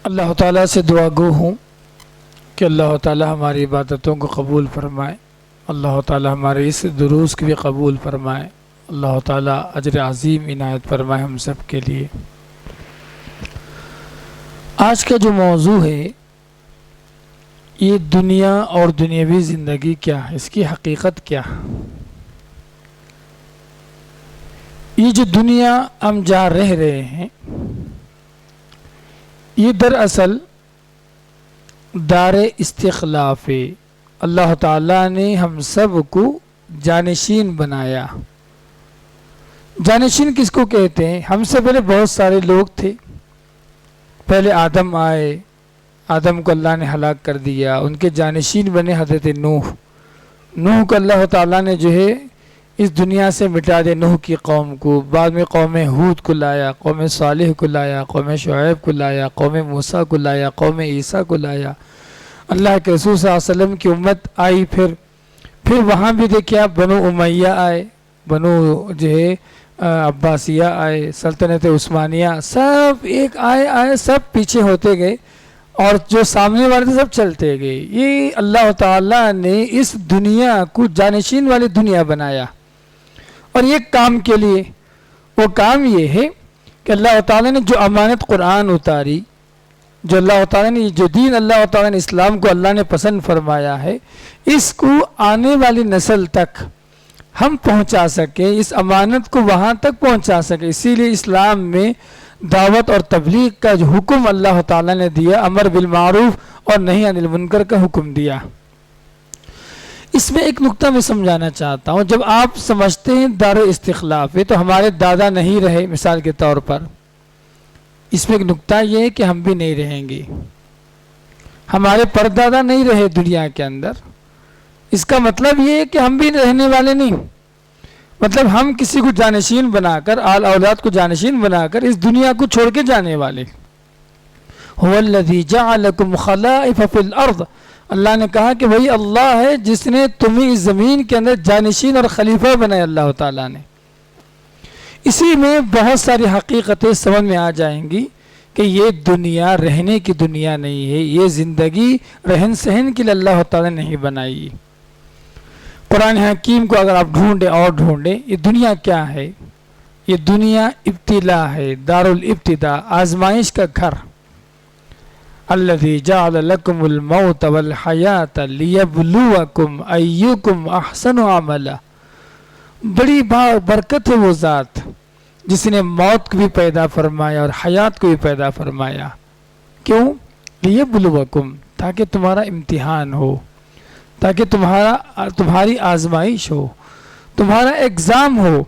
اللہ تعالیٰ سے دعا گو ہوں کہ اللہ تعالیٰ ہماری عبادتوں کو قبول فرمائے، اللہ تعالیٰ ہمارے اس دروس کو بھی قبول فرمائے، اللہ تعالیٰ اجر عظیم عنایت فرمائے ہم سب کے لیے۔ آج کا جو موضوع ہے یہ دنیا اور دنیاوی زندگی کیا ہے، اس کی حقیقت کیا ہے۔ یہ جو دنیا ہم جہاں رہ رہے ہیں یہ دراصل دار استخلاف ہے۔ اللہ تعالیٰ نے ہم سب کو جانشین بنایا۔ جانشین کس کو کہتے ہیں؟ ہم سے پہلے بہت سارے لوگ تھے، پہلے آدم آئے، آدم کو اللہ نے ہلاک کر دیا، ان کے جانشین بنے حضرت نوح کو اللہ تعالیٰ نے جو ہے اس دنیا سے مٹا دیا، نوح کی قوم کو، بعد میں قوم ہود کو لایا، قوم صالح کو لایا، قوم شعیب کو لایا، قوم موسیٰ کو لایا، قوم عیسیٰ کو لایا، اللہ کے رسول صلی اللہ علیہ وسلم کی امت آئی، پھر وہاں بھی دیکھا بنو امیہ آئے، بنو جو ہے عباسیہ آئے، سلطنت عثمانیہ، سب ایک آئے سب پیچھے ہوتے گئے اور جو سامنے والے تھے سب چلتے گئے۔ یہ اللہ تعالیٰ نے اس دنیا کو جانشین والی دنیا بنایا، اور یہ کام کے لیے، وہ کام یہ ہے کہ اللہ تعالیٰ نے جو امانت قرآن اتاری، جو اللہ تعالیٰ نے جو دین اللہ تعالیٰ نے اسلام کو اللہ نے پسند فرمایا ہے، اس کو آنے والی نسل تک ہم پہنچا سکیں، اس امانت کو وہاں تک پہنچا سکیں۔ اسی لیے اسلام میں دعوت اور تبلیغ کا جو حکم اللہ تعالیٰ نے دیا، امر بالمعروف اور نہی عن المنکر کا حکم دیا۔ اس میں ایک نقطہ میں سمجھانا چاہتا ہوں، جب آپ سمجھتے ہیں دار استخلاف ہے تو ہمارے دادا نہیں رہے مثال کے طور پر، اس میں ایک نقطہ یہ ہے کہ ہم بھی نہیں رہیں گے، ہمارے پردادا نہیں رہے دنیا کے اندر، اس کا مطلب یہ ہے کہ ہم بھی رہنے والے نہیں، مطلب ہم کسی کو جانشین بنا کر، آل اولاد کو جانشین بنا کر اس دنیا کو چھوڑ کے جانے والے۔ هو الذی جعلکم خلائف فی الارض، اللہ نے کہا کہ وہی اللہ ہے جس نے تمہیں اس زمین کے اندر جانشین اور خلیفہ بنایا اللہ تعالیٰ نے۔ اسی میں بہت ساری حقیقتیں سمجھ میں آ جائیں گی کہ یہ دنیا رہنے کی دنیا نہیں ہے، یہ زندگی رہن سہن کے لیے اللہ تعالیٰ نے نہیں بنائی۔ قرآن حکیم کو اگر آپ ڈھونڈیں یہ دنیا کیا ہے؟ یہ دنیا ابتلا ہے، دار الابتدا، آزمائش کا گھر۔ الذی جعل لکم الموت والحیات لیبلوکم ایکم احسن عملا، بڑی برکت ہے وہ ذات جس نے موت کو بھی پیدا فرمایا اور حیات کو بھی پیدا فرمایا۔ کیوں؟ لیبلوکم، تاکہ تمہارا امتحان ہو، تاکہ تمہاری آزمائش ہو، تمہارا ایگزام ہو۔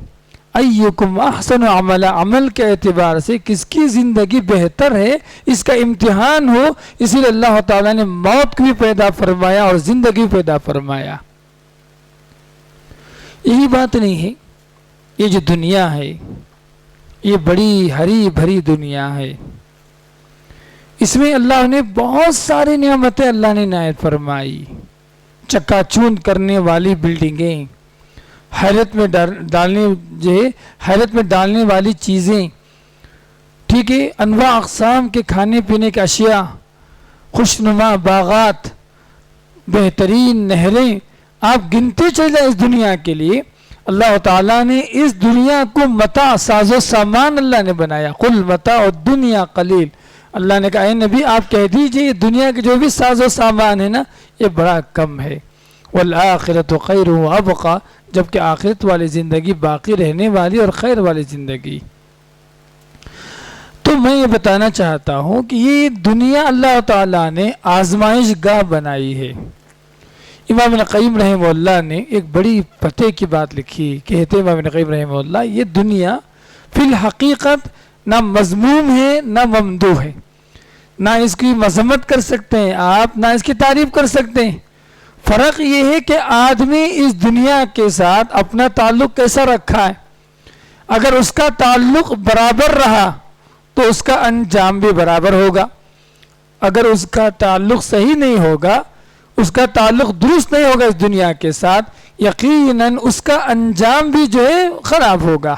ایکم احسن عملا، عمل کے اعتبار سے کس کی زندگی بہتر ہے اس کا امتحان ہو، اسی لیے اللہ تعالیٰ نے موت کو بھی پیدا فرمایا اور زندگی پیدا فرمایا۔ یہی بات نہیں ہے، یہ جو دنیا ہے یہ بڑی ہری بھری دنیا ہے، اس میں اللہ نے بہت ساری نعمتیں اللہ نے عنایت فرمائی، چکا چوند کرنے والی بلڈنگیں، حیرت میں ڈالنے والی چیزیں، ٹھیک ہے، انواع اقسام کے کھانے پینے کے اشیاء، خوشنما باغات، بہترین نہریں، آپ گنتے چلے جائیں اس دنیا کے لیے۔ اللہ تعالیٰ نے اس دنیا کو متاع، ساز و سامان اللہ نے بنایا۔ قل متاع الدنیا قلیل، اللہ نے کہا اے نبی آپ کہہ دیجئے یہ دنیا کے جو بھی ساز و سامان ہے نا یہ بڑا کم ہے۔ والآخرۃ خیر وابقیٰ، جبکہ آخرت والی زندگی باقی رہنے والی اور خیر والی زندگی۔ تو میں یہ بتانا چاہتا ہوں کہ یہ دنیا اللہ تعالیٰ نے آزمائش گاہ بنائی ہے۔ امام ابن قیم رحمہ اللہ نے ایک بڑی پتے کی بات لکھی، کہتے امام ابن قیم رحمہ اللہ یہ دنیا فی الحقیقت نہ مذموم ہے نہ ممدوح ہے، نہ اس کی مذمت کر سکتے ہیں آپ، نہ اس کی تعریف کر سکتے ہیں۔ فرق یہ ہے کہ آدمی اس دنیا کے ساتھ اپنا تعلق کیسا رکھا ہے۔ اگر اس کا تعلق برابر رہا تو اس کا انجام بھی برابر ہوگا، اگر اس کا تعلق صحیح نہیں ہوگا، اس کا تعلق درست نہیں ہوگا اس دنیا کے ساتھ، یقیناً اس کا انجام بھی جو ہے خراب ہوگا۔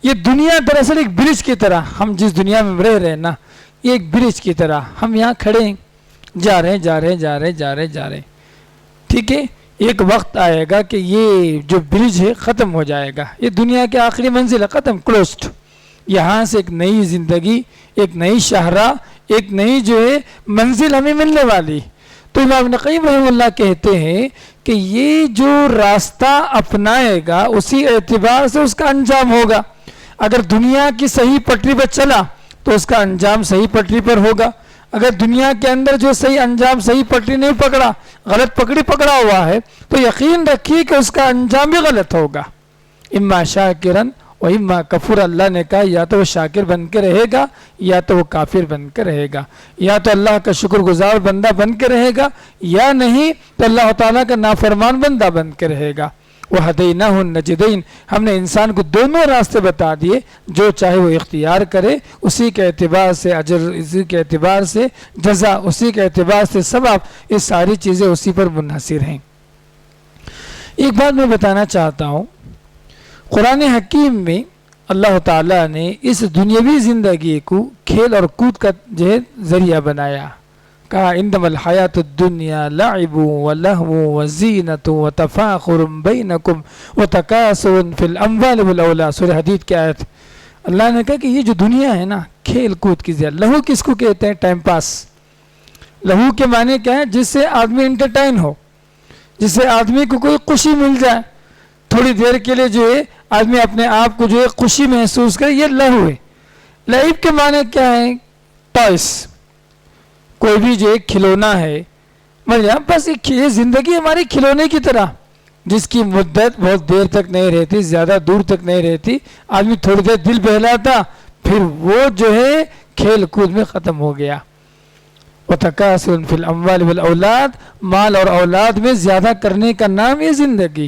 یہ دنیا دراصل ایک برج کی طرح، ہم جس دنیا میں رہ رہے ہیں نا، یہ ایک برج کی طرح ہم یہاں کھڑے ہیں، جا رہے ہیں، ٹھیک ہے، ایک وقت آئے گا کہ یہ جو برج ہے ختم ہو جائے گا، یہ دنیا کی آخری منزل ہے، ختم، کلوزڈ۔ یہاں سے ایک نئی زندگی، ایک نئی شاہراہ، ایک نئی جو ہے منزل ہمیں ملنے والی۔ تو امام ابن قیم رحمہ اللہ کہتے ہیں کہ یہ جو راستہ اپنائے گا اسی اعتبار سے اس کا انجام ہوگا۔ اگر دنیا کی صحیح پٹری پر چلا تو اس کا انجام صحیح پٹری پر ہوگا، اگر دنیا کے اندر جو صحیح انجام صحیح پٹری نہیں پکڑا، غلط پکڑا ہوا ہے، تو یقین رکھیے کہ اس کا انجام بھی غلط ہوگا۔ اما شاکرن و اما کفور، اللہ نے کہا یا تو وہ شاکر بن کے رہے گا یا تو وہ کافر بن کے رہے گا، یا تو اللہ کا شکر گزار بندہ بن کے رہے گا یا نہیں تو اللہ تعالیٰ کا نافرمان بندہ بن کے رہے گا۔ وَهَدَيْنَاهُ النَّجْدَيْنِ، ہم نے انسان کو دونوں راستے بتا دیے، جو چاہے وہ اختیار کرے، اسی کے اعتبار سے اجر، اسی کے اعتبار سے جزا، اسی کے اعتبار سے ثواب، یہ ساری چیزیں اسی پر منحصر ہیں۔ ایک بات میں بتانا چاہتا ہوں، قرآن حکیم میں اللہ تعالیٰ نے اس دنیاوی زندگی کو کھیل اور کود کا جو ہے ذریعہ بنایا، کہا انما الحیات الدنیا لعب ولہو وزینت وتفاخر بینکم وتکاثر فی الاموال والاولاد، سورہ حدید کی آیت۔ اللہ نے کہا کہ یہ جو دنیا ہے نا، کھیل کود کی زیادہ، لہو کس کو کہتے ہیں؟ Time pass. لہو کے معنی کیا ہے؟ جس سے آدمی انٹرٹین ہو، جس سے آدمی کو کوئی خوشی مل جائے، تھوڑی دیر کے لیے جو ہے آدمی اپنے آپ کو جو ہے خوشی محسوس کرے، یہ لہو ہے۔ لعب کے معنی کیا ہے؟ ٹوائس، کوئی بھی جو ہے کھلونا ہے، مطلب بس یہ زندگی ہماری کھلونے کی طرح، جس کی مدت بہت دیر تک نہیں رہتی، زیادہ دور تک نہیں رہتی، آدمی تھوڑی دیر دل بہلاتا، پھر وہ جو ہے کھیل کود میں ختم ہو گیا۔ وَتَكَاثُرٌ فِي الْأَمْوَالِ وَالْأَوْلَادِ، مال اور اولاد میں زیادہ کرنے کا نام یہ زندگی۔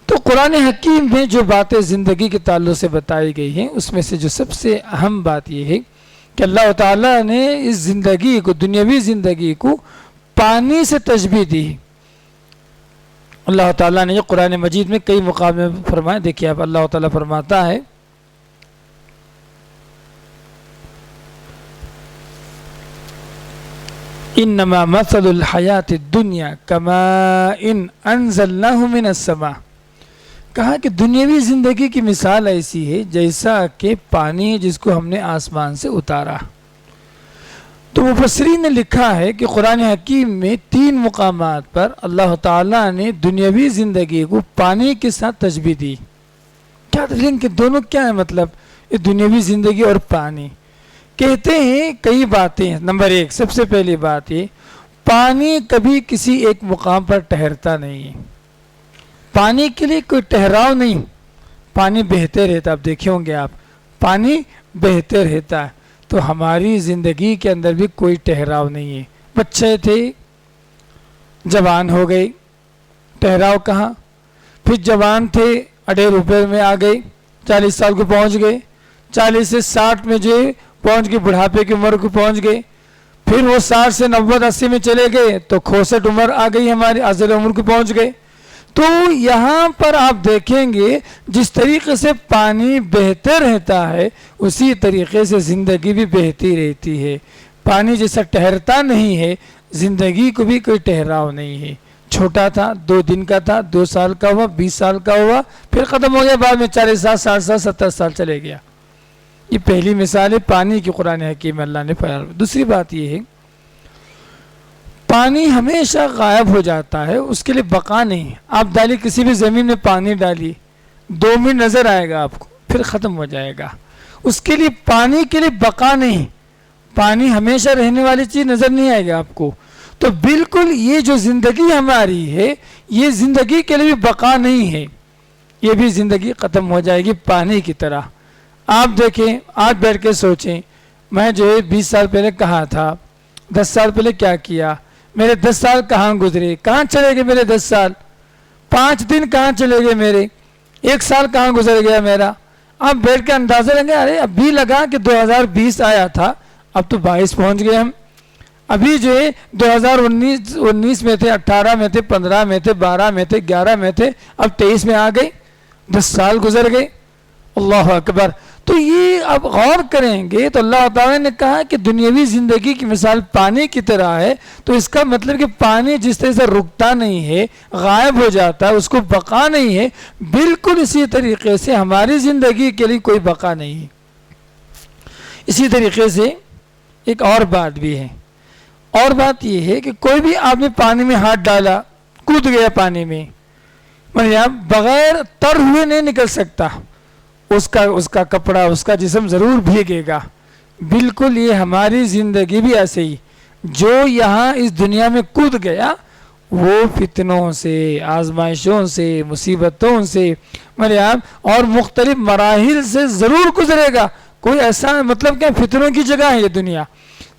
تو قرآن حکیم میں جو باتیں زندگی کے تعلق سے بتائی گئی ہیں، اس میں سے جو سب سے اہم بات یہ ہے کہ اللہ تعالیٰ نے اس زندگی کو، دنیاوی زندگی کو پانی سے تشبیہ دی۔ اللہ تعالیٰ نے یہ قرآن مجید میں کئی مقام میں فرمایا، دیکھیے اب اللہ تعالیٰ فرماتا ہے انما مثل الحیات الدنیا کماء انزلناہ من السماء، کہا کہ دنیاوی زندگی کی مثال ایسی ہے جیسا کہ پانی جس کو ہم نے آسمان سے اتارا۔ تو مفسرین نے لکھا ہے کہ قرآن حکیم میں 3 مقامات پر اللہ تعالیٰ نے دنیاوی زندگی کو پانی کے ساتھ تشبیہ دی۔ کیا لنک کہ دونوں کیا ہے؟ مطلب یہ دنیاوی زندگی اور پانی، کہتے ہیں کئی باتیں۔ نمبر 1، سب سے پہلی بات یہ، پانی کبھی کسی ایک مقام پر ٹھہرتا نہیں ہے، پانی کے لیے کوئی ٹھہراؤ نہیں، پانی بہتے رہتا۔ اب دیکھے ہوں گے آپ، پانی بہتے رہتا ہے، تو ہماری زندگی کے اندر بھی کوئی ٹھہراؤ نہیں ہے۔ بچے تھے، جوان ہو گئے، ٹھہراؤ کہاں؟ پھر جوان تھے، 18 میں آ گئے، 40 سال کو پہنچ گئے، 40 سے 60 میں جو پہنچ گئے، بڑھاپے کی عمر کو پہنچ گئے، پھر وہ 60 سے 90 80 میں چلے گئے تو 65 عمر آ گئی، ہماری ازل عمر کو پہنچ گئے۔ تو یہاں پر آپ دیکھیں گے جس طریقے سے پانی بہتے رہتا ہے اسی طریقے سے زندگی بھی بہتی رہتی ہے۔ پانی جیسا ٹھہرتا نہیں ہے، زندگی کو بھی کوئی ٹھہراؤ نہیں ہے۔ چھوٹا تھا، 2 دن کا تھا، 2 سال کا ہوا، 20 سال کا ہوا، پھر ختم ہو گیا، بعد میں 40 سال، 60 سال، 70 سال چلے گیا۔ یہ پہلی مثال ہے پانی کی قرآن حکیم میں اللہ نے فرمایا۔ دوسری بات یہ ہے، پانی ہمیشہ غائب ہو جاتا ہے، اس کے لیے بقا نہیں۔ آپ ڈالی کسی بھی زمین میں پانی ڈالی، 2 منٹ نظر آئے گا آپ کو، پھر ختم ہو جائے گا۔ اس کے لیے پانی کے لیے بقا نہیں، پانی ہمیشہ رہنے والی چیز نظر نہیں آئے گا آپ کو۔ تو بالکل یہ جو زندگی ہماری ہے، یہ زندگی کے لیے بھی بقا نہیں ہے، یہ بھی زندگی ختم ہو جائے گی پانی کی طرح۔ آپ دیکھیں، آج بیٹھ کے سوچیں، میں جو ہے 20 سال پہلے کہاں تھا، 10 سال پہلے کیا کیا، میرے 10 سال کہاں گزرے، کہاں چلے گئے میرے 10 سال، 5 دن کہاں چلے گئے میرے، 1 سال کہاں گزر گیا میرا۔ آپ بیٹھ کے اندازہ لگے، ارے ابھی لگا کہ 2020 آیا تھا، اب تو 22 پہنچ گئے ہم، ابھی جو ہے 2019 میں تھے، 18 میں تھے، 15 میں تھے، 12 میں تھے، 11 میں تھے، اب 23 میں آ گئے، 10 سال گزر گئے۔ اللہ اکبر۔ تو یہ اب غور کریں گے تو اللہ تعالیٰ نے کہا کہ دنیاوی زندگی کی مثال پانی کی طرح ہے، تو اس کا مطلب کہ پانی جس طرح سے رکتا نہیں ہے، غائب ہو جاتا ہے، اس کو بقا نہیں ہے، بالکل اسی طریقے سے ہماری زندگی کے لیے کوئی بقا نہیں ہے۔ اسی طریقے سے ایک اور بات بھی ہے، اور بات یہ ہے کہ کوئی بھی آدمی پانی میں ہاتھ ڈالا، کود گیا پانی میں، بغیر تر ہوئے نہیں نکل سکتا، اس کا کپڑا، اس کا جسم ضرور بھیگے گا۔ بالکل یہ ہماری زندگی بھی ایسے ہی، جو یہاں اس دنیا میں کود گیا وہ فتنوں سے، آزمائشوں سے، مصیبتوں سے اور مختلف مراحل سے ضرور گزرے گا۔ کوئی ایسا مطلب کہ فتنوں کی جگہ ہے یہ دنیا۔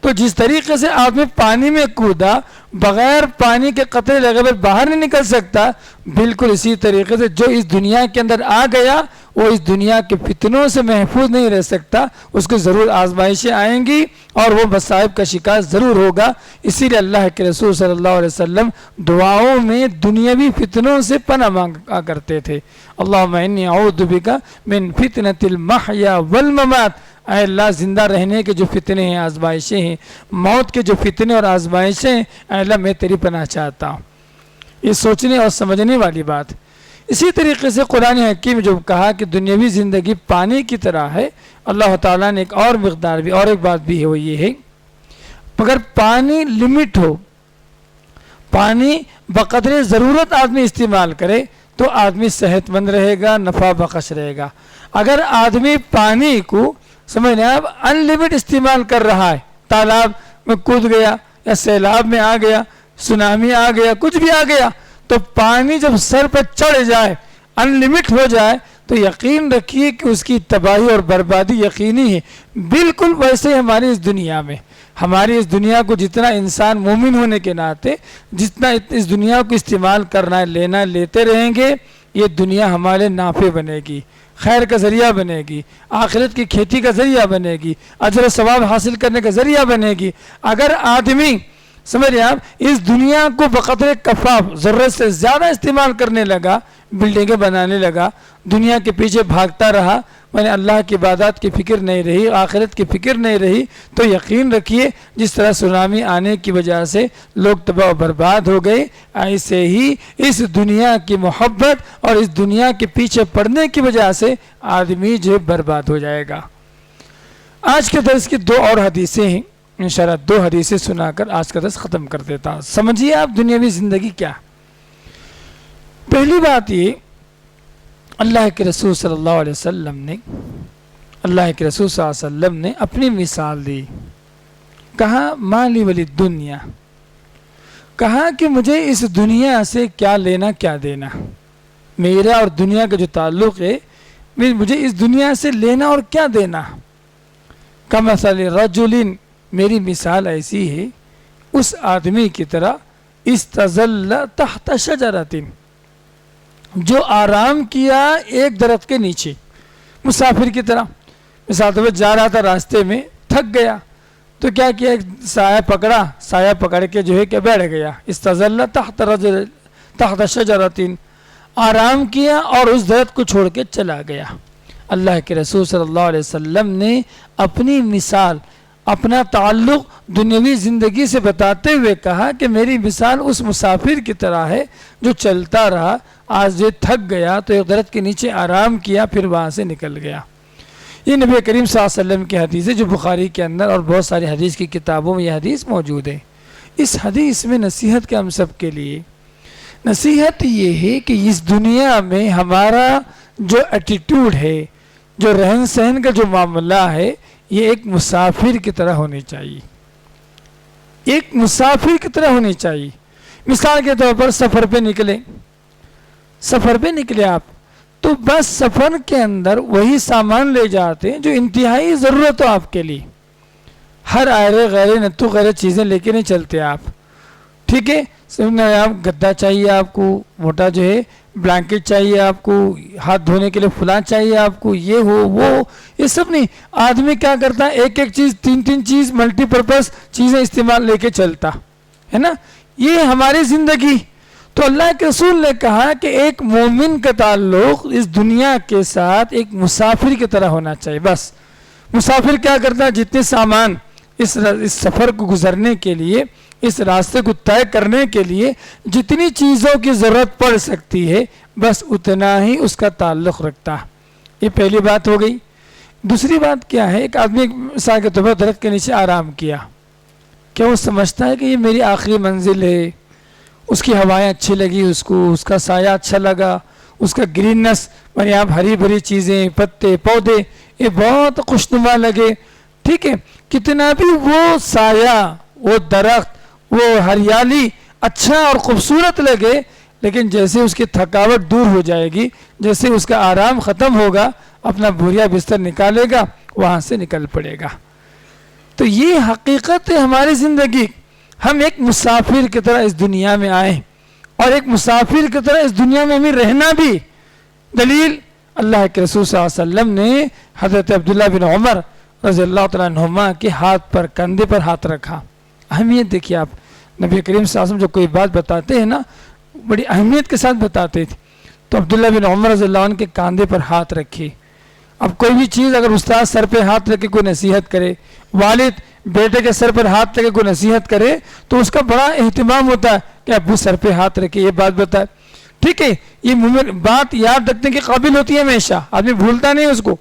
تو جس طریقے سے آدمی پانی میں کودا، بغیر پانی کے قطرے لگے ہوئے باہر نہیں نکل سکتا، بالکل اسی طریقے سے جو اس دنیا کے اندر آ گیا وہ اس دنیا کے فتنوں سے محفوظ نہیں رہ سکتا، اس کو ضرور آزمائشیں آئیں گی اور وہ مصائب کا شکار ضرور ہوگا۔ اسی لیے اللہ کے رسول صلی اللہ علیہ وسلم دعاؤں میں دنیاوی فتنوں سے پناہ مانگا کرتے تھے۔ اللہم انی اعوذ بک من فتنۃ المحیا والممات، اے اللہ زندہ رہنے کے جو فتنے ہیں، آزمائشیں ہیں، موت کے جو فتنے اور آزمائشیں ہیں، اے اللہ میں تیری پناہ چاہتا ہوں۔ یہ سوچنے اور سمجھنے والی بات۔ اسی طریقے سے قرآن حکیم جو کہا کہ دنیاوی زندگی پانی کی طرح ہے، اللہ تعالیٰ نے ایک اور مقدار بھی، اور ایک بات بھی ہے، وہ یہ ہے مگر پانی لمٹ ہو، پانی بقدر ضرورت آدمی استعمال کرے تو آدمی صحت مند رہے گا، نفع بخش رہے گا۔ اگر آدمی پانی کو سمجھ لیں آپ ان لمٹ استعمال کر رہا ہے، تالاب میں کود گیا یا سیلاب میں آ گیا، سونامی آ گیا، کچھ بھی آ گیا، تو پانی جب سر پر چڑھ جائے، ان لمٹ ہو جائے، تو یقین رکھیے کہ اس کی تباہی اور بربادی یقینی ہے۔ بالکل ویسے ہی ہماری اس دنیا میں، ہماری اس دنیا کو جتنا انسان مومن ہونے کے ناطے جتنا اس دنیا کو استعمال کرنا ہے، لینا ہے، لیتے رہیں گے، یہ دنیا ہمارے نافع بنے گی، خیر کا ذریعہ بنے گی، آخرت کی کھیتی کا ذریعہ بنے گی، اجر و ثواب حاصل کرنے کا ذریعہ بنے گی۔ اگر آدمی سمجھ رہے آپ اس دنیا کو بقدر کفاف ضرورت سے زیادہ استعمال کرنے لگا، بلڈنگیں بنانے لگا، دنیا کے پیچھے بھاگتا رہا، اللہ کی عبادات کی فکر نہیں رہی، آخرت کی فکر نہیں رہی، تو یقین رکھیے جس طرح سونامی آنے کی وجہ سے لوگ تباہ و برباد ہو گئے، ایسے ہی اس دنیا کی محبت اور اس دنیا کے پیچھے پڑنے کی وجہ سے آدمی جو برباد ہو جائے گا۔ آج کے درس کی دو اور حدیثیں ہیں، انشاءاللہ دو حدیثیں سنا کر آج کا درس ختم کر دیتا ہوں۔ سمجھیے آپ دنیاوی زندگی کیا۔ پہلی بات یہ، اللہ کے رسول صلی اللہ علیہ وسلم نے اپنی مثال دی، کہا مالی ولی دنیا، کہا کہ مجھے اس دنیا سے کیا لینا کیا دینا، میرا اور دنیا کا جو تعلق ہے، مجھے اس دنیا سے لینا اور کیا دینا۔ کمثل رجل، میری مثال ایسی ہے اس آدمی کی طرح استظل تحت شجرۃ، جو آرام کیا ایک درخت کے نیچے، مسافر کی طرح، مثال طور پر جا رہا تھا راستے میں، تھک گیا تو کیا کیا، ایک سایہ پکڑا، سایہ پکڑ کے جو ہے کہ بیٹھ گیا، استظل تحت شجرۃ، آرام کیا اور اس درخت کو چھوڑ کے چلا گیا۔ اللہ کے رسول صلی اللہ علیہ وسلم نے اپنی مثال، اپنا تعلق دنیاوی زندگی سے بتاتے ہوئے کہا کہ میری مثال اس مسافر کی طرح ہے جو چلتا رہا، آج یہ تھک گیا تو ایک درخت کے نیچے آرام کیا، پھر وہاں سے نکل گیا۔ یہ نبی کریم صلی اللہ علیہ وسلم کی حدیث ہے، جو بخاری کے اندر اور بہت ساری حدیث کی کتابوں میں یہ حدیث موجود ہے۔ اس حدیث میں نصیحت کے ہم سب کے لیے نصیحت یہ ہے کہ اس دنیا میں ہمارا جو ایٹیٹیوڈ ہے، جو رہن سہن کا جو معاملہ ہے، یہ ایک مسافر کی طرح ہونی چاہیے، ایک مسافر کی طرح ہونی چاہیے۔ مثال کے طور پر سفر پہ نکلے آپ، تو بس سفر کے اندر وہی سامان لے جاتے ہیں جو انتہائی ضرورت ہو آپ کے لیے، ہر آئرے غیرے نتو غیرے چیزیں لے کے نہیں چلتے آپ، ٹھیک ہے، آپ گدا چاہیے، آپ کو موٹا جو ہے بلینکٹ چاہیے، آپ کو ہاتھ دھونے کے لیے فلاں چاہیے، آپ کو یہ ہو وہ، یہ سب نہیں۔ آدمی کیا کرتا ہے، ایک ایک چیز، تین چیز، ملٹی پرپز چیزیں استعمال لے کے چلتا ہے نا، یہ ہماری زندگی۔ تو اللہ کے رسول نے کہا کہ ایک مومن کا تعلق اس دنیا کے ساتھ ایک مسافر کی طرح ہونا چاہیے. بس مسافر کیا کرتا ہے؟ جتنے سامان اس سفر کو گزرنے کے لیے، اس راستے کو طے کرنے کے لیے جتنی چیزوں کی ضرورت پڑ سکتی ہے بس اتنا ہی اس کا تعلق رکھتا ہے. یہ پہلی بات ہو گئی. دوسری بات کیا ہے؟ ایک آدمی مثال کے طور پر درخت کے نیچے آرام کیا، کیا وہ سمجھتا ہے کہ یہ میری آخری منزل ہے؟ اس کی ہوائیں اچھی لگی، اس کو اس کا سایہ اچھا لگا، اس کا گریننس، یعنی آپ ہری بھری چیزیں، پتے پودے یہ بہت خوشنما لگے، ٹھیک ہے، کتنا بھی وہ سایہ، وہ درخت، وہ ہریالی اچھا اور خوبصورت لگے، لیکن جیسے اس کی تھکاوٹ دور ہو جائے گی، جیسے اس کا آرام ختم ہوگا، اپنا بوریا بستر نکالے گا، وہاں سے نکل پڑے گا. تو یہ حقیقت ہے ہماری زندگی. ہم ایک مسافر کی طرح اس دنیا میں آئے اور ایک مسافر کی طرح اس دنیا میں ہمیں رہنا بھی. دلیل اللہ کے رسول صلی اللہ علیہ وسلم نے حضرت عبداللہ بن عمر رضی اللہ تعالیٰ عنہما کے ہاتھ پر، کندھے پر ہاتھ رکھا. اہمیت دیکھیے آپ، نبی کریم صلی اللہ علیہ وسلم جو کوئی بات بتاتے ہیں نا بڑی اہمیت کے ساتھ بتاتے تھے. تو عبداللہ بن عمر رضی اللہ عنہ کے کاندھے پر ہاتھ رکھے. اب کوئی بھی چیز اگر استاد سر پہ ہاتھ رکھ کے کوئی نصیحت کرے، والد بیٹے کے سر پر ہاتھ رکھ کے کوئی نصیحت کرے تو اس کا بڑا اہتمام ہوتا ہے کہ ابو سر پہ ہاتھ رکھے یہ بات بتائے، ٹھیک ہے، یہ بات یاد رکھنے کے قابل ہوتی ہے ہمیشہ، آدمی بھولتا نہیں اس کو.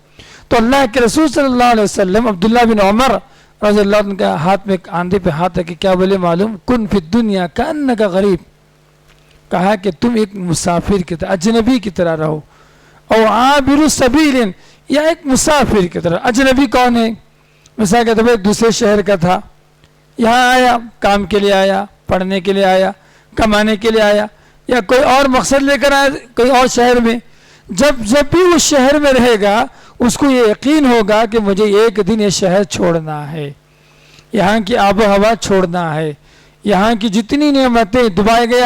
تو اللہ کے رسول صلی اللہ علیہ وسلم عبداللہ بن عمر رضی اللہ عنہ کا ہاتھ میں کاندھے پہ ہاتھ رکھے کیا بولے معلوم؟ کن فی الدنیا کانک غریب. کہا کہ تم ایک مسافر کی طرح، اجنبی کی طرح رہو. او عابر السبیل، یا ایک مسافر کی طرح. اجنبی کون ہے؟ مثال کے طور پر ایک دوسرے شہر کا تھا، یہاں آیا، کام کے لیے آیا، پڑھنے کے لیے آیا، کمانے کے لیے آیا، یا کوئی اور مقصد لے کر آیا کوئی اور شہر میں. جب بھی اس شہر میں رہے گا اس کو یہ یقین ہوگا کہ مجھے ایک دن یہ شہر چھوڑنا ہے، یہاں کی آب و ہوا چھوڑنا ہے، یہاں کی جتنی نعمتیں. دبئی گئے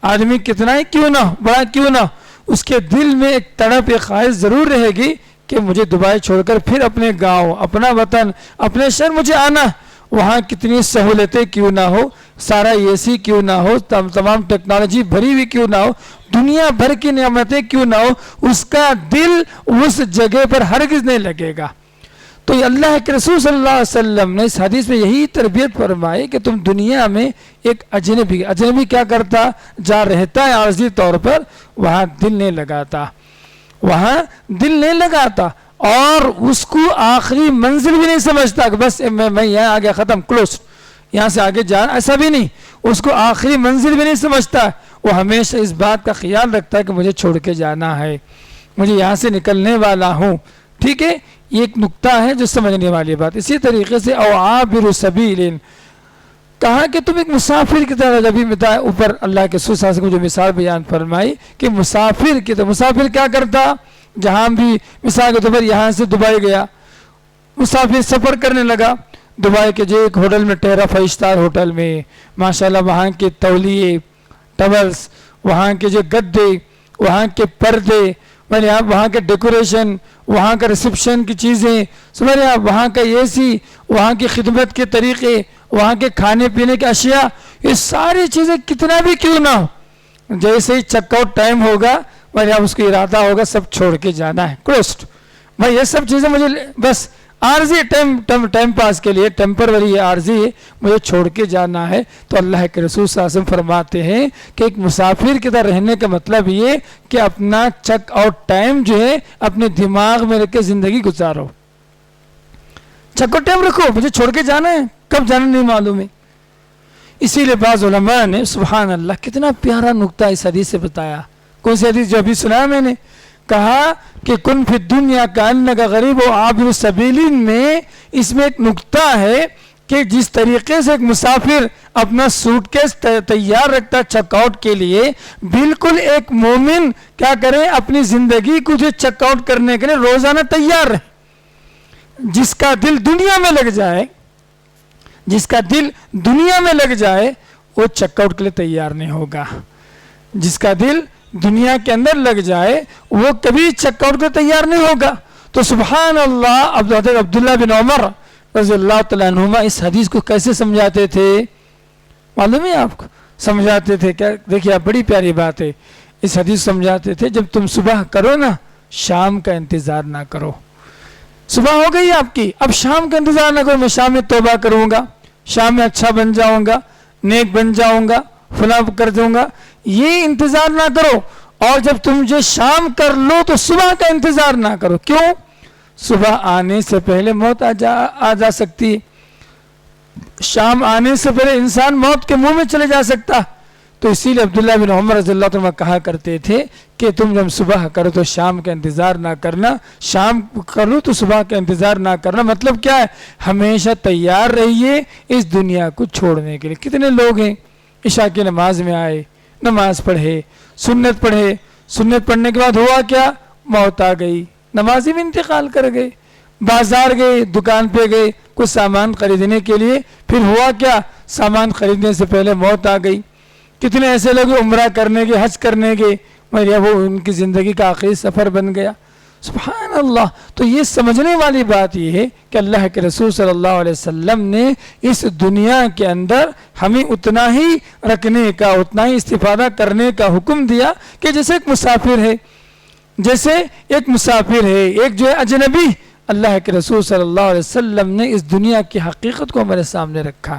آدمی کتنا ہی کیوں نہ بڑا کیوں نہ، اس کے دل میں ایک تڑپ، ایک خواہش ضرور رہے گی کہ مجھے دبئی چھوڑ کر پھر اپنے گاؤں، اپنا وطن، اپنے شہر مجھے آنا. وہاں کتنی سہولتیں کیوں نہ ہو، سارا اے سی کیوں نہ ہو، تمام ٹیکنالوجی بھری ہوئی کیوں نہ ہو، دنیا بھر کی نعمتیں کیوں نہ ہو، اس کا دل اس جگہ پر ہرگز نہیں لگے گا. تو یہ اللہ کے رسول صلی اللہ علیہ وسلم نے اس حدیث میں یہی تربیت فرمائی کہ تم دنیا میں ایک اجنبی کیا کرتا؟ جہاں رہتا ہے عارضی طور پر وہاں دل نہیں لگاتا، اور اس کو آخری منزل بھی نہیں سمجھتا کہ بس میں یہاں آ گیا، ختم، کلوز، یہاں سے آگے جانا، ایسا بھی نہیں. اس کو آخری منزل بھی نہیں سمجھتا. وہ ہمیشہ اس بات کا خیال رکھتا ہے کہ مجھے چھوڑ کے جانا ہے، مجھے یہاں سے نکلنے والا ہوں. ٹھیک ہے، یہ ایک نقطہ ہے جو سمجھنے والی بات. اسی طریقے سے او عابر سبیل، کہا کہ تم ایک مسافر کی طرح. جب بتایا اوپر اللہ کے رسول صلی اللہ علیہ وسلم جو مثال بیان فرمائی کہ مسافر کی طرح. مسافر کیا کرتا؟ جہاں بھی مثال کے طور پر یہاں سے دبئی گیا، مسافر سفر کرنے لگا، دبئی کے جو ایک ہوٹل میں ٹھہرا، 5 اسٹار ہوٹل میں، ماشاءاللہ وہاں کے تولیے، ٹاولز، وہاں کے جو گدے، وہاں کے پردے، وہاں کے ڈیکوریشن، وہاں کا ریسپشن کی چیزیں، سمجھ رہے آپ، وہاں کا اے سی، وہاں کی خدمت کے طریقے، وہاں کے کھانے پینے کے اشیاء، یہ ساری چیزیں کتنا بھی کیوں نہ ہو، جیسے ہی چیک آؤٹ ٹائم ہوگا اس کو ارادہ ہوگا سب چھوڑ کے جانا ہے، کلوزڈ. بھائی یہ سب چیزیں مجھے بس عارضی ٹائم پاس کے لیے، ٹیمپروری ہے، عارضی ہے، مجھے چھوڑ کے جانا ہے. تو اللہ کے رسول صلی اللہ علیہ وسلم فرماتے ہیں کہ ایک مسافر کی طرح رہنے کا مطلب یہ کہ اپنا چیک آؤٹ ٹائم جو ہے اپنے دماغ میں رکھ کے زندگی گزارو. چیک آؤٹ ٹائم رکھو، مجھے چھوڑ کے جانا ہے، کب جانا نہیں معلوم ہے. اسی لیے بعض علماء نے سبحان اللہ کتنا پیارا نقطہ اس حدیث سے بتایا. کون سی حدیث؟ جو ابھی سنا میں نے کہا کہ کن فی الدنیا کانک غریب و عابر السبیل میں اس میں ایک نقطہ ہے کہ جس طریقے سے ایک مسافر اپنا سوٹ کیس تیار رکھتا چیک آؤٹ کے لیے، بالکل ایک مومن کیا کرے اپنی زندگی کو جو چیک آؤٹ کرنے کے لیے روزانہ تیار رہے. جس کا دل دنیا میں لگ جائے وہ چیک آؤٹ کے لیے تیار نہیں ہوگا. جس کا دل دنیا کے اندر لگ جائے وہ کبھی چیک آؤٹ کے تیار نہیں ہوگا. تو سبحان اللہ، حضرت عبداللہ بن عمر رضی اللہ تعالیٰ عنہما اس حدیث کو کیسے سمجھاتے تھے معلوم ہے آپ کو؟ سمجھاتے تھے کیا؟ دیکھیے آپ بڑی پیاری بات ہے، اس حدیث سمجھاتے تھے جب تم صبح کرو نا شام کا انتظار نہ کرو. صبح ہو گئی آپ کی، اب شام کا انتظار نہ کرو، میں شام میں توبہ کروں گا، شام میں اچھا بن جاؤں گا، نیک بن جاؤں گا، فلاں کر دوں گا، یہ انتظار نہ کرو. اور جب تم جو شام کر لو تو صبح کا انتظار نہ کرو. کیوں؟ صبح آنے سے پہلے موت آ جا سکتی ہے، شام آنے سے پہلے انسان موت کے منہ میں چلے جا سکتا. تو اسی لیے عبداللہ بن عمر رضی اللہ عنہ کہا کرتے تھے کہ تم جب صبح کرو تو شام کا انتظار نہ کرنا، شام کرو تو صبح کا انتظار نہ کرنا. مطلب کیا ہے؟ ہمیشہ تیار رہیے اس دنیا کو چھوڑنے کے لیے. کتنے لوگ ہیں عشاء کی نماز میں آئے، نماز پڑھے، سنت پڑھے، سنت پڑھنے کے بعد ہوا کیا؟ موت آ گئی، نمازی بھی انتقال کر گئے. بازار گئے، دکان پہ گئے کچھ سامان خریدنے کے لیے، پھر ہوا کیا؟ سامان خریدنے سے پہلے موت آ گئی. کتنے ایسے لوگ عمرہ کرنے کے، حج کرنے کے، وہ ان کی زندگی کا آخری سفر بن گیا. سبحان اللہ. تو یہ سمجھنے والی بات یہ ہے کہ اللہ کے رسول صلی اللہ علیہ وسلم نے اس دنیا کے اندر ہمیں اتنا ہی رکھنے کا، اتنا ہی استفادہ کرنے کا حکم دیا کہ جیسے ایک مسافر ہے، جیسے ایک مسافر ہے، ایک جو ہے اجنبی، اللہ کے رسول صلی اللہ علیہ وسلم نے اس دنیا کی حقیقت کو ہمارے سامنے رکھا.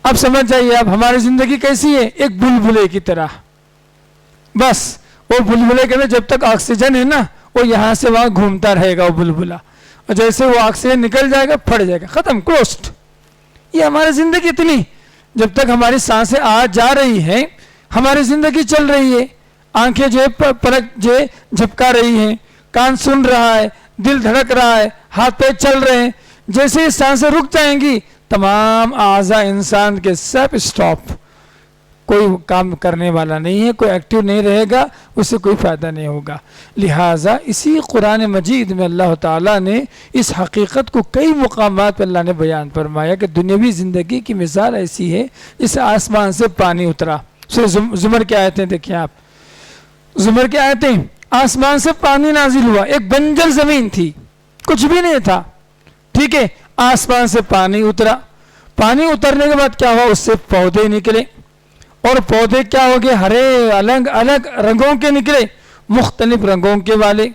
اب سمجھ جائیے اب ہماری زندگی کیسی ہے؟ ایک بلبلے کی طرح. بس وہ بلبلے کے اندر جب تک آکسیجن ہے نا وہ یہاں سے وہاں گھومتا رہے گا وہ بلبلا، اور جیسے وہ آکسیجن نکل جائے گا پھٹ جائے گا، ختم، کلوزڈ. یہ ہماری زندگی اتنی، جب تک ہماری سانسیں آ جا رہی ہیں ہماری زندگی چل رہی ہے. آنکھیں جو ہے پلک جو ہے جھپکا رہی ہیں، کان سن رہا ہے، دل دھڑک رہا ہے، ہاتھ پیر چل رہے ہیں. جیسے ہی سانسیں رک جائیں گی تمام اعضاء انسان کے سب اسٹاپ، کوئی کام کرنے والا نہیں ہے، کوئی ایکٹیو نہیں رہے گا، اس سے کوئی فائدہ نہیں ہوگا. لہٰذا اسی قرآن مجید میں اللہ تعالیٰ نے اس حقیقت کو کئی مقامات پر اللہ نے بیان فرمایا کہ دنیاوی زندگی کی مثال ایسی ہے جسے آسمان سے پانی اترا. زمر کی آیتیں دیکھیں آپ، زمر کی آیتیں، آسمان سے پانی نازل ہوا. ایک بنجر زمین تھی، کچھ بھی نہیں تھا، ٹھیک ہے، آسمان سے پانی اترا. پانی اترنے کے بعد کیا ہوا؟ اس سے پودے نکلے، اور پودے کیا ہو گئے؟ ہرے، الگ الگ رنگوں کے نکلے، مختلف رنگوں کے والے،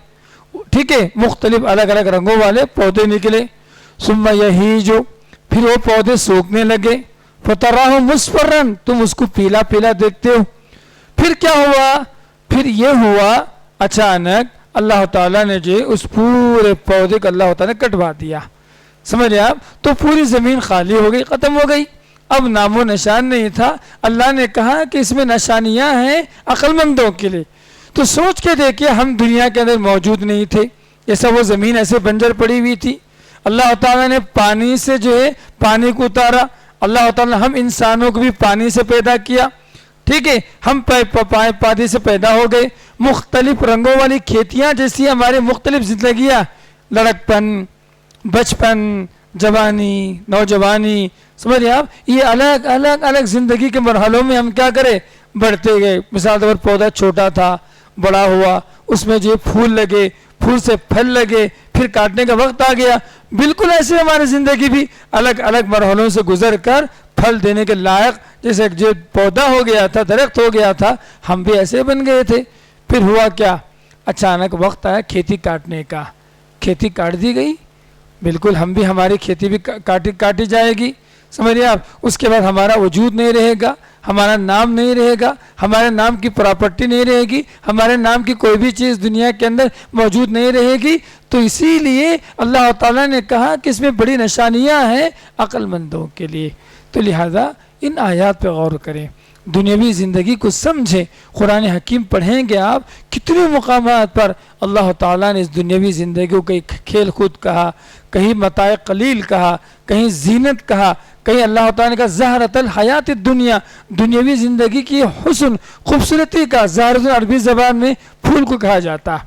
ٹھیک ہے، مختلف الگ الگ رنگوں والے پودے نکلے. ثم یہیج، پھر وہ پودے سوکھنے لگے. فتراہ مصفرا، تم اس کو پیلا پیلا دیکھتے ہو. پھر کیا ہوا؟ پھر یہ ہوا اچانک اللہ تعالیٰ نے جو اس پورے پودے کو اللہ تعالیٰ نے کٹوا دیا. سمجھ رہے آپ؟ تو پوری زمین خالی ہو گئی، ختم ہو گئی، اب نام و نشان نہیں تھا. اللہ نے کہا کہ اس میں نشانیاں ہیں عقل مندوں کے لیے. تو سوچ کے دیکھیے ہم دنیا کے اندر موجود نہیں تھے، جیسا وہ زمین ایسے بنجر پڑی ہوئی تھی. اللہ تعالیٰ نے پانی سے جو ہے پانی کو اتارا. اللہ تعالیٰ نے ہم انسانوں کو بھی پانی سے پیدا کیا، ٹھیک ہے، ہم پانی سے پیدا ہو گئے. مختلف رنگوں والی کھیتیاں جیسی ہماری مختلف زندگیاں، لڑکپن، بچپن، جوانی، نوجوانی، سمجھ رہے آپ؟ یہ الگ الگ الگ زندگی کے مرحلوں میں ہم کیا کرے؟ بڑھتے گئے. مثال طور پر پودا چھوٹا تھا، بڑا ہوا، اس میں جو پھول لگے، پھول سے پھل لگے، پھر کاٹنے کا وقت آ گیا. بالکل ایسے ہماری زندگی بھی الگ الگ مرحلوں سے گزر کر پھل دینے کے لائق، جیسے جو پودا ہو گیا تھا، درخت ہو گیا تھا، ہم بھی ایسے بن گئے تھے. پھر ہوا کیا؟ اچانک وقت آیا کھیتی کاٹنے کا. کھیتی کاٹ دی گئی، بالکل ہم بھی، ہماری کھیتی بھی کاٹی جائے گی. سمجھ رہے آپ؟ اس کے بعد ہمارا وجود نہیں رہے گا، ہمارا نام نہیں رہے گا، ہمارے نام کی پراپرٹی نہیں رہے گی، ہمارے نام کی کوئی بھی چیز دنیا کے اندر موجود نہیں رہے گی. تو اسی لیے اللہ تعالیٰ نے کہا کہ اس میں بڑی نشانیاں ہیں عقل مندوں کے لیے. تو لہذا ان آیات پہ غور کریں، دنیاوی زندگی کو سمجھیں. قرآن حکیم پڑھیں گے آپ، کتنے مقامات پر اللہ تعالیٰ نے اس دنیاوی زندگی کو کہیں کھیل کود کہا، کہیں متاع قلیل کہا، کہیں زینت کہا، کہیں اللہ تعالیٰ نے کہا زہرۃ الحیات الدنیا، دنیاوی زندگی کی حسن خوبصورتی کا. زہرۃ عربی زبان میں پھول کو کہا جاتا،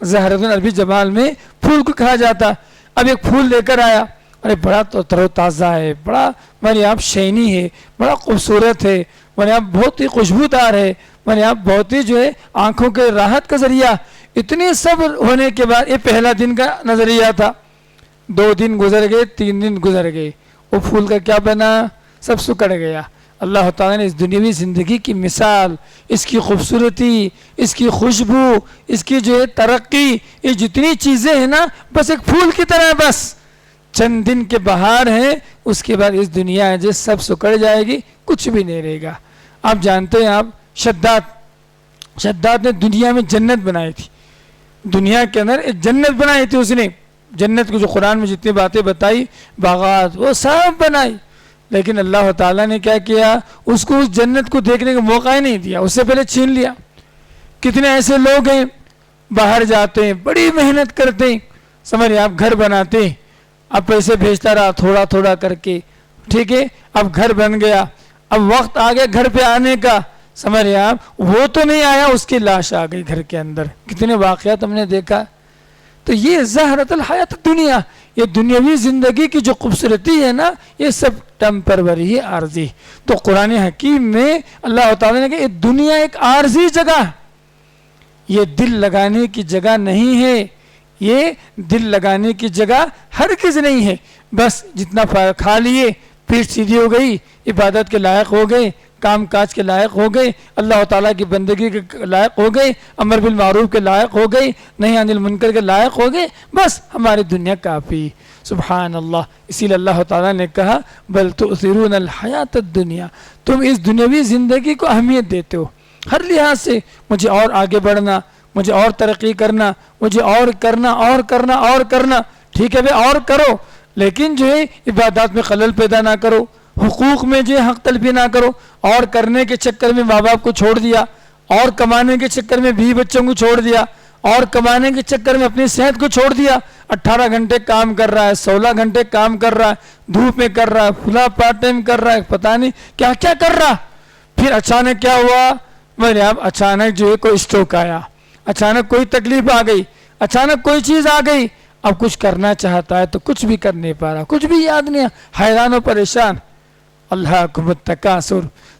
زہرۃ عربی زبان میں پھول کو کہا جاتا. اب ایک پھول لے کر آیا، ارے بڑا تر و تازہ ہے، بڑا میرے آپ شائنی ہے، بڑا خوبصورت ہے، میرے آپ بہت ہی خوشبودار ہے، میرے آپ بہت ہی جو ہے آنکھوں کے راحت کا ذریعہ. اتنے صبر ہونے کے بعد، یہ پہلا دن کا نظریہ تھا، 2 دن گزر گئے، 3 دن گزر گئے، وہ پھول کا کیا بنا؟ سب سکڑ گیا. اللہ تعالیٰ نے اس دنیاوی زندگی کی مثال، اس کی خوبصورتی، اس کی خوشبو، اس کی جو ہے ترقی، یہ جتنی چیزیں ہیں نا بس ایک پھول کی طرح، بس چند دن کے بہار ہیں، اس کے بعد اس دنیا جو سب سکڑ جائے گی، کچھ بھی نہیں رہے گا۔ آپ جانتے ہیں، آپ شداد نے دنیا میں جنت بنائی تھی، دنیا کے اندر ایک جنت بنائی تھی اس نے، جنت کو جو قرآن میں جتنی باتیں بتائی، باغات وہ سب بنائی، لیکن اللہ تعالیٰ نے کیا کیا، اس کو اس جنت کو دیکھنے کا موقع ہی نہیں دیا، اس سے پہلے چھین لیا۔ کتنے ایسے لوگ ہیں باہر جاتے ہیں، بڑی محنت کرتے ہیں، سمجھ آپ گھر بناتے ہیں، اب پیسے بھیجتا رہا تھوڑا تھوڑا کر کے، ٹھیک ہے، اب گھر بن گیا، اب وقت آ گیا گھر پہ آنے کا، سمجھ آپ وہ تو نہیں آیا، اس کی لاش آ گئی گھر کے اندر، کتنے واقعات ہم نے دیکھا۔ تو یہ زہرۃ الحیات دنیا، یہ دنیاوی زندگی کی جو خوبصورتی ہے نا، یہ سب ٹیمپروری ہے، عارضی۔ تو قرآن حکیم میں اللہ تعالیٰ نے کہا یہ دنیا ایک عارضی جگہ، یہ دل لگانے کی جگہ نہیں ہے، یہ دل لگانے کی جگہ ہرگز نہیں ہے۔ بس جتنا کھا لیے، پیٹ سیدھی ہو گئی، عبادت کے لائق ہو گئے، کام کاج کے لائق ہو گئے، اللہ تعالیٰ کی بندگی کے لائق ہو گئے، امر بالمعروف کے لائق ہو گئے، نہی عن المنکر کے لائق ہو گئے، بس ہماری دنیا کافی۔ سبحان اللہ۔ اسی لیے اللہ تعالیٰ نے کہا بل تؤثرون الحیات الدنیا، تم اس دنیاوی زندگی کو اہمیت دیتے ہو ہر لحاظ سے، مجھے اور آگے بڑھنا، مجھے اور ترقی کرنا، مجھے اور کرنا اور کرنا اور کرنا، ٹھیک ہے بھائی اور کرو، لیکن جو ہے عبادات میں خلل پیدا نہ کرو، حقوق میں جو ہے حق تلفی نہ کرو، اور کرنے کے چکر میں ماں باپ کو چھوڑ دیا، اور کمانے کے چکر میں بیوی بچوں کو چھوڑ دیا، اور کمانے کے چکر میں اپنی صحت کو چھوڑ دیا، 18 گھنٹے کام کر رہا ہے، 16 گھنٹے کام کر رہا ہے، دھوپ میں کر رہا ہے، فلاں پارٹ ٹائم کر رہا ہے، پتہ نہیں کیا کیا کر رہا، پھر اچانک کیا ہوا، میرے اب اچانک جو ہے کوئی اسٹروک آیا، اچانک کوئی تکلیف آ گئی، اچانک کوئی چیز آ گئی، اب کچھ کرنا چاہتا ہے تو کچھ بھی کر نہیں پا رہا، کچھ بھی یاد نہیں، حیران و پریشان۔ اللہ اکبر،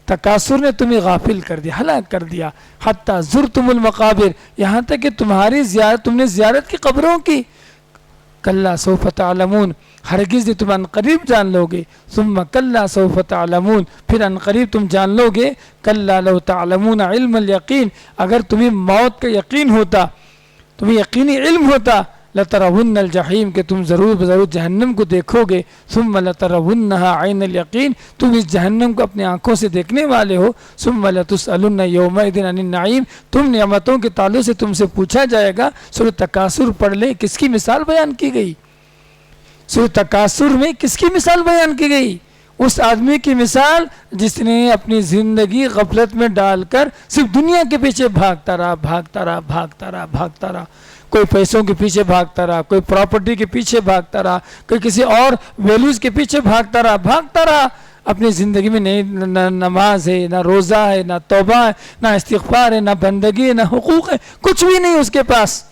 تکاثر نے تمہیں غافل کر دیا، ہلاک کر دیا، حتی زرتم المقابر، یہاں تک کہ تمہاری زیارت، تم نے زیارت کی قبروں کی، کلا سوف تعلمون، ہرگز نہیں، تم عنقریب جان لو گے، ثم کلا سوف تعلمون، پھر عنقریب تم جان لو گے، کلا لو تعلمون علم الیقین، اگر تمہیں موت کا یقین ہوتا، تمہیں یقینی علم ہوتا، لترون الجحیم، کہ تم ضرور جہنم کو دیکھو گے، ثم لترونها عین الیقین، تم اس جہنم کو اپنی آنکھوں سے دیکھنے والے ہو، ثم لتسألن یومئذ عن النعیم، تم نعمتوں کے تعلق سے تم سے پوچھا جائے گا۔ سورۃ تکاثر پڑھ لیں، کس کی مثال بیان کی گئی؟ سورۃ تکاثر میں کس کی مثال بیان کی گئی؟ اس آدمی کی مثال جس نے اپنی زندگی غفلت میں ڈال کر صرف دنیا کے پیچھے بھاگتا رہا، کوئی پیسوں کے پیچھے بھاگتا رہا، کوئی پراپرٹی کے پیچھے بھاگتا رہا، کوئی کسی اور ویلیوز کے پیچھے بھاگتا رہا، اپنی زندگی میں نہ نماز ہے، نہ روزہ ہے، نہ توبہ ہے، نہ استغفار ہے، نہ بندگی ہے، نہ حقوق ہے، کچھ بھی نہیں اس کے پاس۔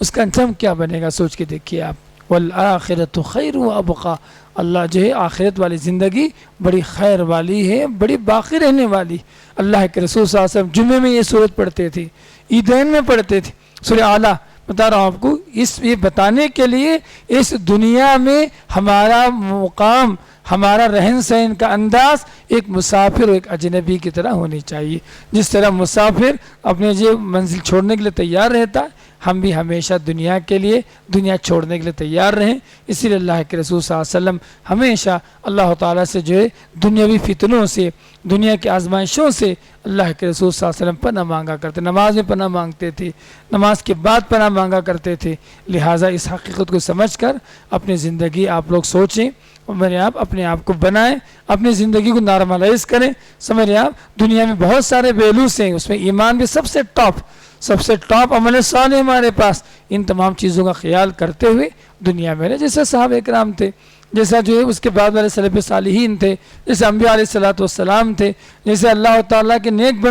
اس کا انجام کیا بنے گا سوچ کے دیکھیے آپ۔ والآخرۃ خیر وابقیٰ، اللہ جو ہے آخرت والی زندگی بڑی خیر والی ہے، بڑی باقی رہنے والی۔ اللہ کے رسول صلی اللہ علیہ وسلم جمعے میں یہ سورت پڑھتے تھے، عیدین میں پڑھتے تھے، سورہ اعلیٰ، بتا رہا ہوں آپ کو، یہ بتانے کے لیے اس دنیا میں ہمارا مقام، ہمارا رہن سہن کا انداز ایک مسافر اور ایک اجنبی کی طرح ہونی چاہیے۔ جس طرح مسافر اپنے جو منزل چھوڑنے کے لیے تیار رہتا ہے، ہم بھی ہمیشہ دنیا کے لیے، دنیا چھوڑنے کے لیے تیار رہیں۔ اسی لیے اللہ کے رسول صلی اللہ علیہ وسلم ہمیشہ اللہ تعالیٰ سے جو ہے دنیاوی فتنوں سے، دنیا کی آزمائشوں سے اللہ کے رسول صلی اللہ علیہ وسلم پناہ مانگا کرتے، نماز میں پناہ مانگتے تھے، نماز کے بعد پناہ مانگا کرتے تھے۔ لہٰذا اس حقیقت کو سمجھ کر اپنی زندگی آپ لوگ سوچیں، اور میرے آپ اپنے آپ کو بنائیں، اپنی زندگی کو نارملائز کریں۔ سمجھے آپ، دنیا میں بہت سارے ویلوز ہیں، اس میں ایمان بھی سب سے ٹاپ عمل صالح ہمارے پاس، ان تمام چیزوں کا خیال کرتے ہوئے دنیا میں رہے، جیسے صحابہ کرام تھے، جیسا جو ہے اس کے بعد والے سلف صالحین تھے، جیسے انبیاء علیہ السلام تھے، جیسے اللہ تعالیٰ کے نیک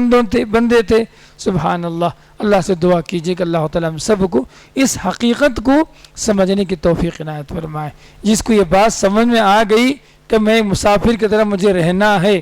بندے تھے۔ سبحان اللہ، اللہ سے دعا کیجیے کہ اللہ تعالیٰ ہم سب کو اس حقیقت کو سمجھنے کی توفیق عنایت فرمائے۔ جس کو یہ بات سمجھ میں آ گئی کہ میں ایک مسافر کی طرح مجھے رہنا ہے،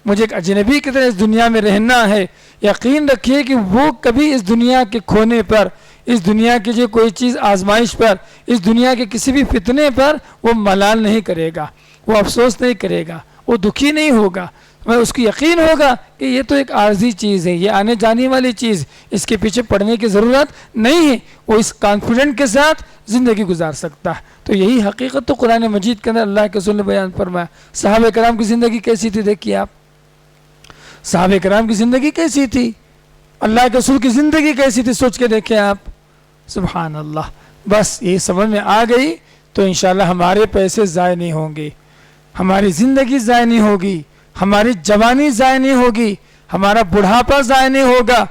مجھے ایک اجنبی کی طرح اس دنیا میں رہنا ہے، یقین رکھیے کہ وہ کبھی اس دنیا کے کھونے پر، اس دنیا کی جو کوئی چیز آزمائش پر، اس دنیا کے کسی بھی فتنے پر وہ ملال نہیں کرے گا، وہ افسوس نہیں کرے گا، وہ دکھی نہیں ہوگا۔ میں اس کو یقین ہوگا کہ یہ تو ایک عارضی چیز ہے، یہ آنے جانے والی چیز، اس کے پیچھے پڑنے کی ضرورت نہیں ہے، وہ اس کانفیڈنٹ کے ساتھ زندگی گزار سکتا ہے۔ تو یہی حقیقت تو قرآن مجید کے اندر اللہ کے رسول نے بیان فرمایا۔ صحابہ کرام کی زندگی کیسی تھی دیکھیے آپ، صحابہ کرام کی زندگی کیسی تھی، اللہ کے رسول کی زندگی کیسی تھی، سوچ کے دیکھیں آپ، سبحان اللہ۔ بس یہ سمجھ میں آ گئی تو انشاءاللہ ہمارے پیسے ضائع نہیں ہوں گے، ہماری زندگی ضائع نہیں ہوگی، ہماری جوانی ضائع نہیں ہوگی، ہمارا بڑھاپا ضائع نہیں ہوگا،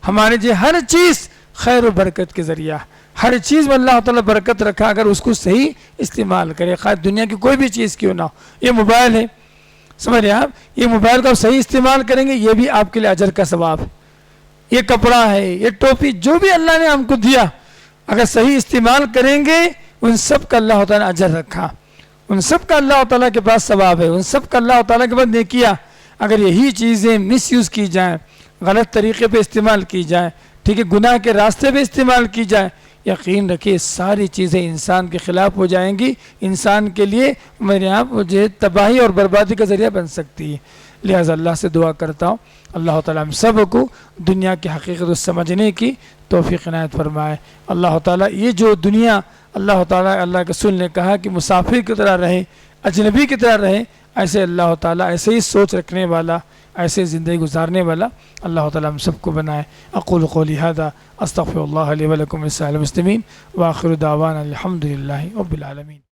ہمارے جو ہر چیز خیر و برکت کے ذریعہ، ہر چیز میں اللہ تعالیٰ برکت رکھا، اگر اس کو صحیح استعمال کرے، خیر دنیا کی کوئی بھی چیز کیوں نہ ہو۔ یہ موبائل ہے، سمجھ رہے ہیں آپ، یہ موبائل کو آپ صحیح استعمال کریں گے، یہ بھی آپ کے لیے اجر کا ثواب ہے۔ یہ کپڑا ہے، یہ ٹوپی، جو بھی اللہ نے ہم کو دیا، اگر صحیح استعمال کریں گے، ان سب کا اللہ تعالیٰ نے اجر رکھا، ان سب کا اللہ تعالیٰ کے پاس ثواب ہے، ان سب کا اللہ تعالیٰ کے پاس نیکیاں۔ اگر یہی چیزیں مس یوز کی جائیں، غلط طریقے پہ استعمال کی جائیں، ٹھیک ہے، گناہ کے راستے پہ استعمال کی جائیں، یقین رکھیے ساری چیزیں انسان کے خلاف ہو جائیں گی، انسان کے لیے میرے یہاں جو تباہی اور بربادی کا ذریعہ بن سکتی ہے۔ لہٰذا اللہ سے دعا کرتا ہوں اللہ تعالیٰ ہم سب کو دنیا کی حقیقت کو سمجھنے کی توفیق عنایت فرمائے۔ اللہ تعالیٰ یہ جو دنیا اللہ تعالیٰ اللہ کے رسول نے کہا کہ مسافر کی طرح رہے، اجنبی کی طرح رہے، ایسے اللہ تعالیٰ ایسے ہی سوچ رکھنے والا، ایسے زندگی گزارنے والا اللہ تعالیٰ ہم سب کو بنائے۔ اقول قولی ھذا استغفر اللہ لی ولکم ولسائر المسلمین وآخر دعوانا الحمد للہ رب العالمین۔